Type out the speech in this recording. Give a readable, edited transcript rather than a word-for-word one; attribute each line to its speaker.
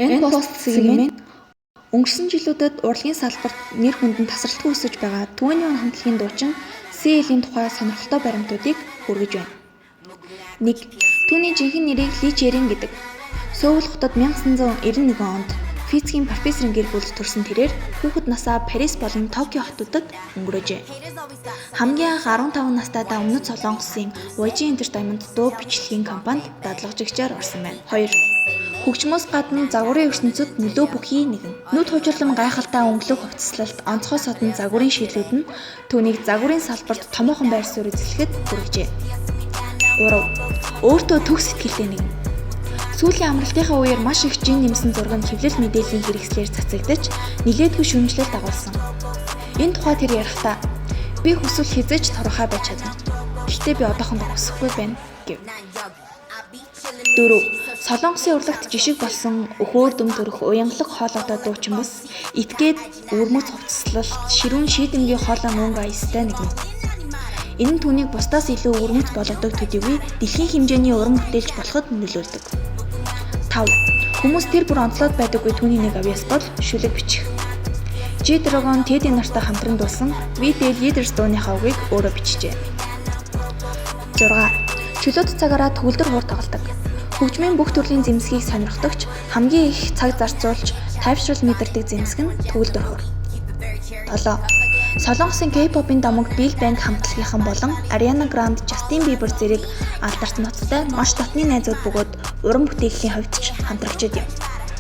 Speaker 1: Энэ пост сегмент өнгөрсөн жилүүдэд урлагийн салбарт нэр хүнд нь тасралтгүй өсөж байгаа 21 хамтлагийн дуучин CL-ийн тухай сонирхолтой баримтуудыг хүргэж байна. 1. Түүний жинхэнэ нэрийг Ли Чжэрин гэдэг. Сөүл хотод 1991 онд физикийн профессорын гэр бүлд төрсэн тэрээр хүүхэд насаа Парис болон Токио хотуудад өнгөрөөжээ. Хамгийн анх 15 настайдаа Өмнөд Солонгосын YG Entertainment дуу бичлэгийн компанид дадлагжигчаар орсон байна. 2. Хөгжмөөс гадна загварын ертөнцид нөлөө бүхий нэгэн. Нүд хужирлан гайхалтай өнгөлөг хувцаслалт, онцгой содон загварын шийдлүүд нь түүнийг загварын салбарт томоохон байр суурь эзлэхэд хүргэжээ. 3. Өөртөө төгс сэтгэлтэй нэгэн. Сүүлийн амралтынхаа үеэр маш их жин нэмсэн зураг нь хэвлэл мэдээллийн хэрэгслээр цацагдаж, нилээдгүй шүүмжлэлт дагуулсан. Энэ тухай тэр ярихдаа би хүсвэл хизээж торхоо байж чадна. Гэхдээ би одоохондоо хүсэхгүй байна гэв. 4. Солонгосын урлагт жишг болсон өхөөр дөм төрөх уянгалаг хоолойтой дуучин бас итгээд өвөрмөц хувцаслалт, ширүүн шийдэмгийн хоолой мөнгө аястай нэгэн. Энэ нь түүнийг бусдаас илүү өвөрмөц болгодог төдийгүй дэлхийн хэмжээний уран бүтээлч болоход нөлөөлдөг. 5. Хүмүүс тэр бүр онцлоод байдаггүй түүний нэг авьяас бол шүлэг бичих. G-Dragon Teddy нартай хамтран дуулсан We The Leaders дууныхаа үгийг өөрөө бичжээ. 6. Чөлөөт цагаараа төгөлдөр хуур тоглодог. Хөгжмийн бүх төрлийн зэмсгийг сонирхдогч хамгийн их цаг зарцуулж тайвшрал мэдэрдэг зэмсэг нь төгөлдөр хуур. 7. Солонгосын K-pop-ын дамаг Bill Bang хамтлагийнхан болон Ariana Grande, Justin Bieber зэрэг алдарт ноцтой маш дотны найзууд бөгөөд уран бүтээлийн хувьд ч хамтрагчид юм.